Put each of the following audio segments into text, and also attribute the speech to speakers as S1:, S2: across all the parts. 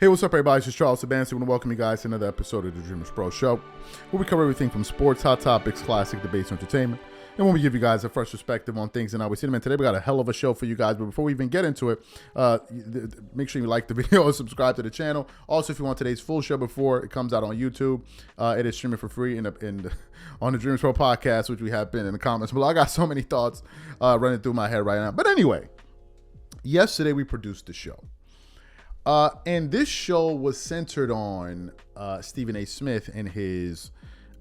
S1: Hey, what's up, everybody? This is Charles Sabansi. I want to welcome you guys to another episode of the DREAMERSPRO Show, where we cover everything from sports, hot topics, classic debates, and entertainment, and when we give you guys a fresh perspective on things and how we see them. And today we got a hell of a show for you guys, but before we even get into it, make sure you like the video and subscribe to the channel. Also, if you want today's full show before it comes out on YouTube, it is streaming for free on the DREAMERSPRO podcast, which we have been in the comments below. I got so many thoughts running through my head right now. But anyway, yesterday we produced the show. And this show was centered on Stephen A. Smith and his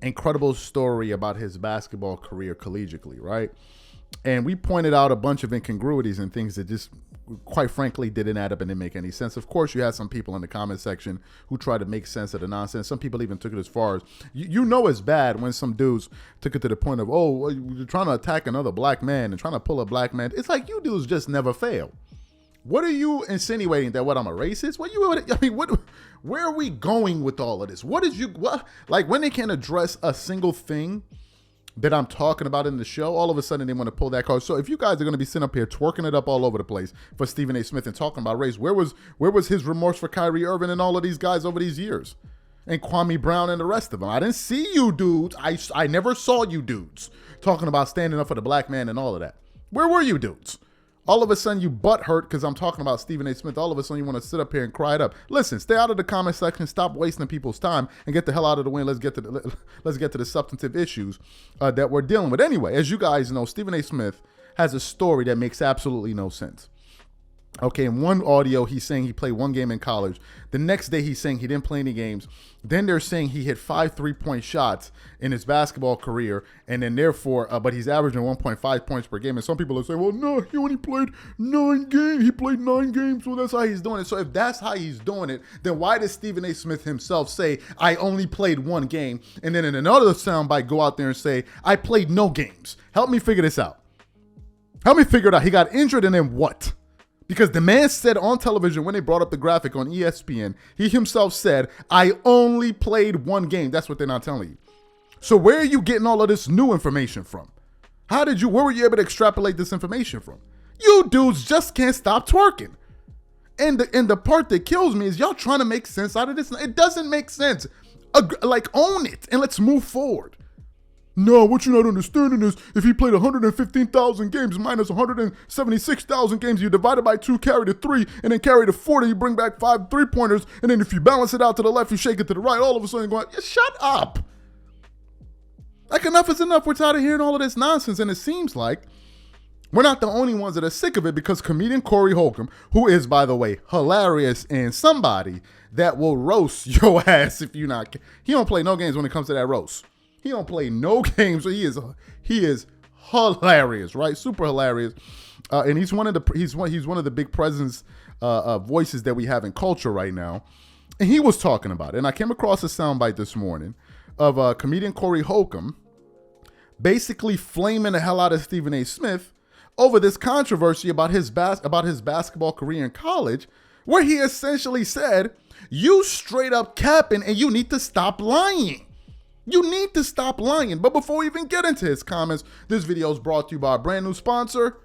S1: incredible story about his basketball career collegiately, right? And we pointed out a bunch of incongruities and things that just, quite frankly, didn't add up and didn't make any sense. Of course, you had some people in the comment section who tried to make sense of the nonsense. Some people even took it as far as, you know it's bad when some dudes took it to the point of, oh, you're trying to attack another black man and trying to pull a black man. It's like, you dudes just never fail. What are you insinuating, that what, I'm a racist? Where are we going with all of this? Like, when they can't address a single thing that I'm talking about in the show, all of a sudden they want to pull that card. So if you guys are going to be sitting up here twerking it up all over the place for Stephen A. Smith and talking about race, where was his remorse for Kyrie Irving and all of these guys over these years? And Kwame Brown and the rest of them. I didn't see you dudes. I never saw you dudes talking about standing up for the black man and all of that. Where were you dudes? All of a sudden you butt hurt because I'm talking about Stephen A. Smith. All of a sudden you want to sit up here and cry it up. Listen, stay out of the comment section. Stop wasting people's time and get the hell out of the way. Let's get to the substantive issues that we're dealing with. Anyway, as you guys know, Stephen A. Smith has a story that makes absolutely no sense. Okay, in one audio, he's saying he played one game in college. The next day, he's saying he didn't play any games. Then they're saying he hit 5 3-point shots in his basketball career, and then therefore, but he's averaging 1.5 points per game. And some people are saying, well, no, he only played 9 games. He played 9 games, so that's how he's doing it. So if that's how he's doing it, then why does Stephen A. Smith himself say, I only played 1 game, and then in another soundbite go out there and say, I played no games? Help me figure this out. Help me figure it out. He got injured, and then what? Because the man said on television when they brought up the graphic on ESPN, he himself said, I only played 1 game. That's what they're not telling you. So where are you getting all of this new information from? Where were you able to extrapolate this information from? You dudes just can't stop twerking. And the part that kills me is y'all trying to make sense out of this. It doesn't make sense. Like, own it and let's move forward. No, what you're not understanding is if he played 115,000 games minus 176,000 games, you divide it by 2, carry the 3, and then carry the 40, you bring back 5 3-pointers, and then if you balance it out to the left, you shake it to the right, all of a sudden you're going, yeah, shut up. Like, enough is enough. We're tired of hearing all of this nonsense, and it seems like we're not the only ones that are sick of it, because comedian Corey Holcomb, who is, by the way, hilarious and somebody that will roast your ass if you're not, he don't play no games when it comes to that roast. He don't play no games, so he is hilarious, right? Super hilarious, and he's one of the big presence voices that we have in culture right now. And he was talking about it, and I came across a soundbite this morning of comedian Corey Holcomb basically flaming the hell out of Stephen A. Smith over this controversy about his basketball career in college, where he essentially said, "You straight up capping, and you need to stop lying." You need to stop lying. But before we even get into his comments, this video is brought to you by our brand new sponsor,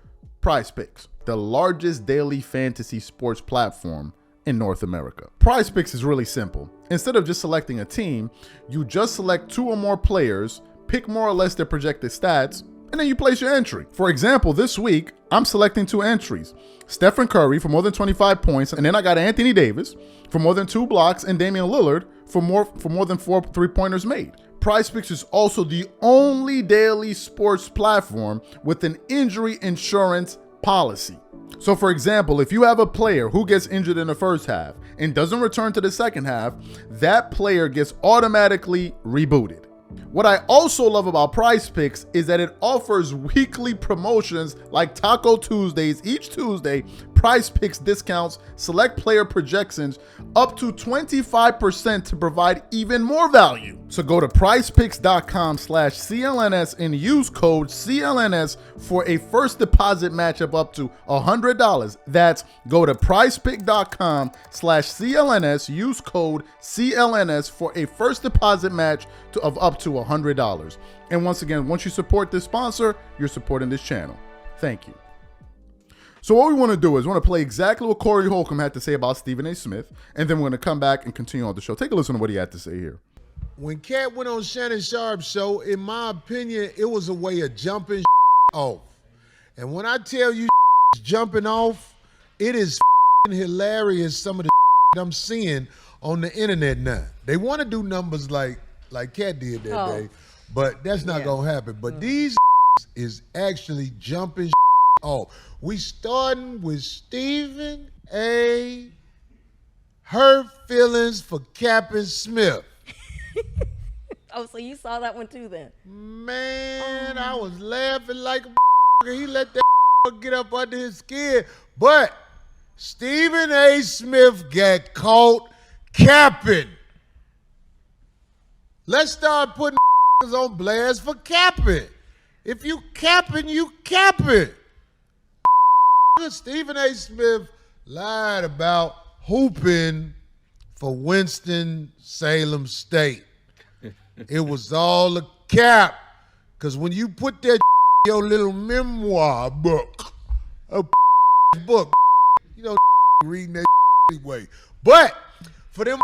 S1: PrizePicks, the largest daily fantasy sports platform in North America. PrizePicks is really simple. Instead of just selecting a team, you just select 2 or more players, pick more or less their projected stats, and then you place your entry. For example, this week, I'm selecting 2 entries. Stephen Curry for more than 25 points, and then I got Anthony Davis for more than 2 blocks, and Damian Lillard for more than 4 3-pointers made. PrizePicks is also the only daily sports platform with an injury insurance policy. So for example, if you have a player who gets injured in the first half and doesn't return to the second half, that player gets automatically rebooted. What I also love about PrizePicks is that it offers weekly promotions like Taco Tuesdays. Each Tuesday, PrizePicks discounts select player projections up to 25% to provide even more value. So go to prizepicks.com/CLNS and use code CLNS for a first deposit match of up to $100. That's go to prizepicks.com/CLNS, use code CLNS for a first deposit match of up to $100. And once again, once you support this sponsor, you're supporting this channel. Thank you. So what we want to do is we want to play exactly what Corey Holcomb had to say about Stephen A. Smith, and then we're going to come back and continue on the show. Take a listen to what he had to say here.
S2: When Cat went on Shannon Sharp's show, in my opinion, it was a way of jumping off. And when I tell you jumping off, it is hilarious, some of the I'm seeing on the internet now. They want to do numbers like Cat did that day, but that's not going to happen. But these is actually jumping off. We starting with Stephen A. Hurt feelings for Captain Smith.
S3: Oh, so you saw that one too then?
S2: Man, I was laughing like a he let that get up under his skin. But Stephen A. Smith got caught capping. Let's start putting on blast for capping. If you capping, you capping. Stephen A. Smith lied about hooping for Winston-Salem State. It was all a cap. Because when you put that your little memoir book, a book, you know, reading that anyway. But for them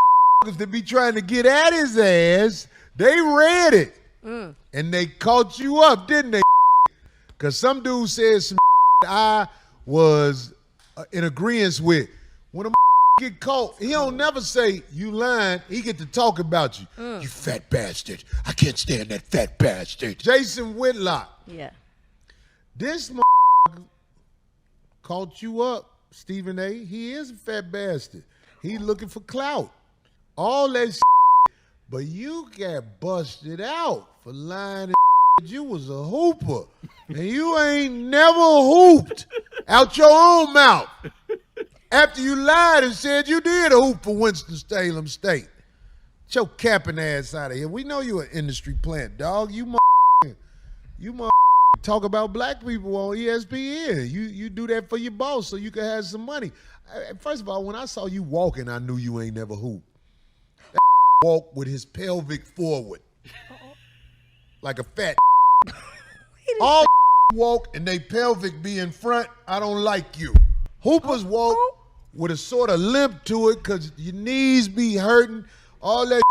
S2: to be trying to get at his ass, they read it. And they caught you up, didn't they? Because some dude said some I was in agreement with. When a get caught, he don't never say, you lying. He get to talk about you. You fat bastard. I can't stand that fat bastard. Jason Whitlock.
S3: Yeah.
S2: This caught you up, Stephen A. He is a fat bastard. He looking for clout. All that but you got busted out for lying. You was a hooper. And you ain't never hooped out your own mouth. After you lied and said you did a hoop for Winston-Salem State. Get your capping ass out of here. We know you an industry plant, dog. You talk about black people on ESPN. You do that for your boss so you can have some money. First of all, when I saw you walking, I knew you ain't never hooped. That walk with his pelvic forward. Like a fat. All walk and they pelvic be in front, I don't like you. Hoopers walk with a sort of limp to it because your knees be hurting, all that.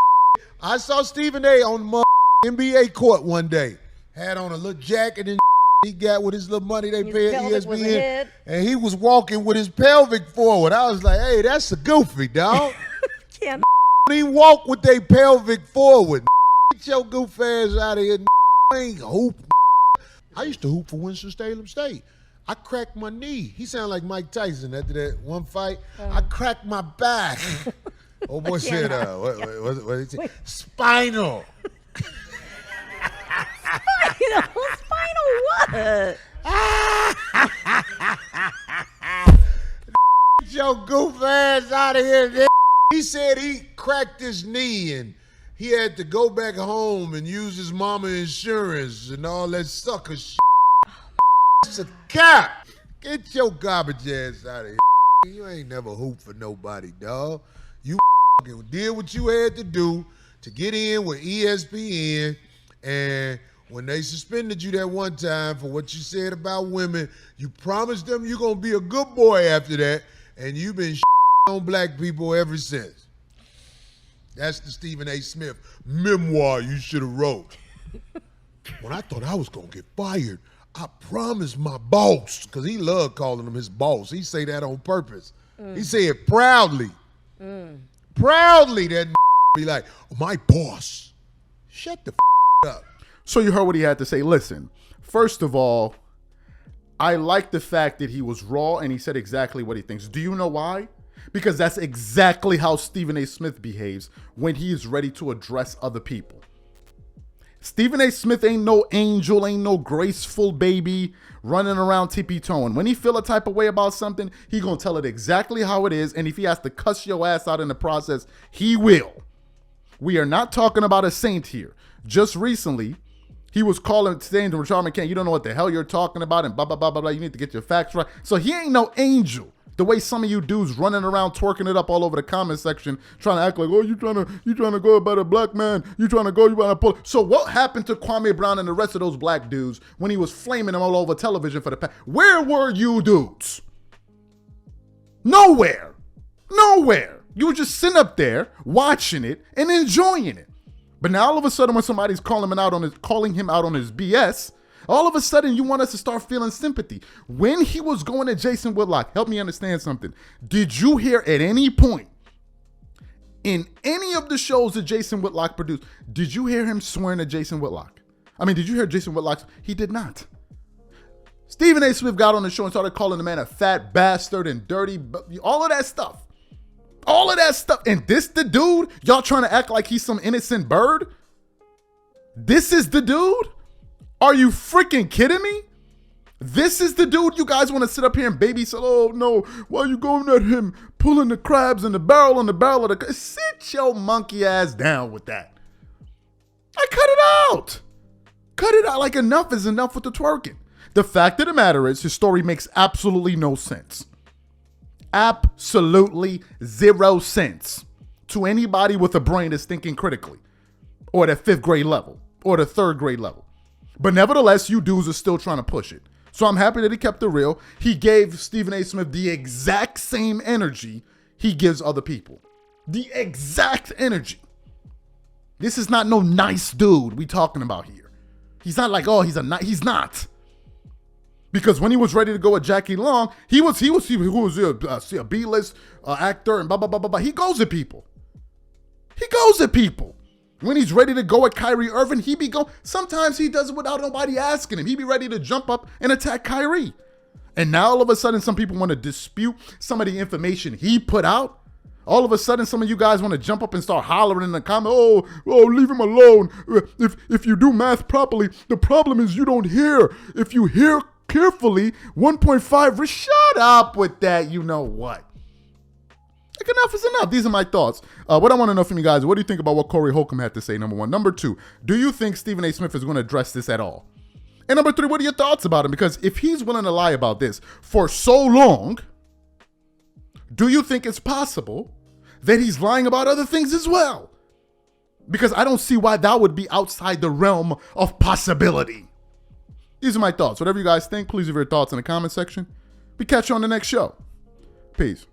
S2: I saw Stephen A. on the NBA court one day. Had on a little jacket and he got with his little money they paid ESPN. And he was walking with his pelvic forward. I was like, hey, that's a goofy, dog. He walk with their pelvic forward. Get your goof ass out of here. Ain't hoop. I used to hoop for Winston-Salem State. I cracked my knee. He sounded like Mike Tyson after that one fight. I cracked my back. Oh boy said, what did he say? Spinal.
S3: Spinal what?
S2: Get your goof ass out of here. He said he cracked his knee and he had to go back home and use his mama insurance and all that sucker shit. It's a cap. Get your garbage ass out of here. You ain't never hooped for nobody, dog. You did what you had to do to get in with ESPN, and when they suspended you that one time for what you said about women, you promised them you're going to be a good boy after that, and you've been on black people ever since. That's the Stephen A. Smith memoir you should have wrote. When I thought I was going to get fired, I promised my boss, because he loved calling him his boss. He say that on purpose. He say it proudly. Proudly that be like, my boss. Shut the up.
S1: So you heard what he had to say. Listen, first of all, I like the fact that he was raw and he said exactly what he thinks. Do you know why? Because that's exactly how Stephen A. Smith behaves when he is ready to address other people. Stephen A. Smith ain't no angel, ain't no graceful baby running around tippy-toeing. When he feel a type of way about something, he gonna tell it exactly how it is, and if he has to cuss your ass out in the process, he will. We are not talking about a saint here. Just recently, he was saying to Rashad McCann, you don't know what the hell you're talking about, and blah, blah, blah, blah, blah. You need to get your facts right. So he ain't no angel. The way some of you dudes running around twerking it up all over the comment section, trying to act like, oh, you trying to go about a black man, you want to pull. So what happened to Kwame Brown and the rest of those black dudes when he was flaming them all over television for the past? Where were you dudes? Nowhere. Nowhere. You were just sitting up there watching it and enjoying it. But now all of a sudden when somebody's calling him out on his BS, all of a sudden you want us to start feeling sympathy. When he was going at Jason Whitlock, help me understand something. Did you hear at any point in any of the shows that Jason Whitlock produced, did you hear him swearing at Jason Whitlock? I mean, did you hear Jason Whitlock? He did not. Stephen A. Smith got on the show and started calling the man a fat bastard and dirty, all of that stuff. All of that stuff. And this the dude? Y'all trying to act like he's some innocent bird? This is the dude? Are you freaking kidding me? This is the dude you guys want to sit up here and babysit? Oh no, why are you going at him pulling the crabs in the barrel of the... Sit your monkey ass down with that. I cut it out. Cut it out. Like enough is enough with the twerking. The fact of the matter is his story makes absolutely no sense. Absolutely 0 sense to anybody with a brain that's thinking critically or at a 5th grade level or the 3rd grade level. But nevertheless, you dudes are still trying to push it. So I'm happy that he kept it real. He gave Stephen A. Smith the exact same energy he gives other people. The exact energy. This is not no nice dude we talking about here. He's not like, oh, he's not. Because when he was ready to go at Jackie Long, he was a B-list actor and blah, blah, blah, blah, blah. He goes at people. He goes at people. When he's ready to go at Kyrie Irving, he be go. Sometimes he does it without nobody asking him. He be ready to jump up and attack Kyrie. And now all of a sudden, some people want to dispute some of the information he put out. All of a sudden, some of you guys want to jump up and start hollering in the comment, oh, leave him alone. If you do math properly, the problem is you don't hear. If you hear carefully, 1.5, shut up with that, you know what. Like enough is enough. These are my thoughts. What I want to know from you guys, what do you think about what Corey Holcomb had to say, number 1? Number 2, do you think Stephen A. Smith is going to address this at all? And number 3, what are your thoughts about him? Because if he's willing to lie about this for so long, do you think it's possible that he's lying about other things as well? Because I don't see why that would be outside the realm of possibility. These are my thoughts. Whatever you guys think, please leave your thoughts in the comment section. We catch you on the next show. Peace.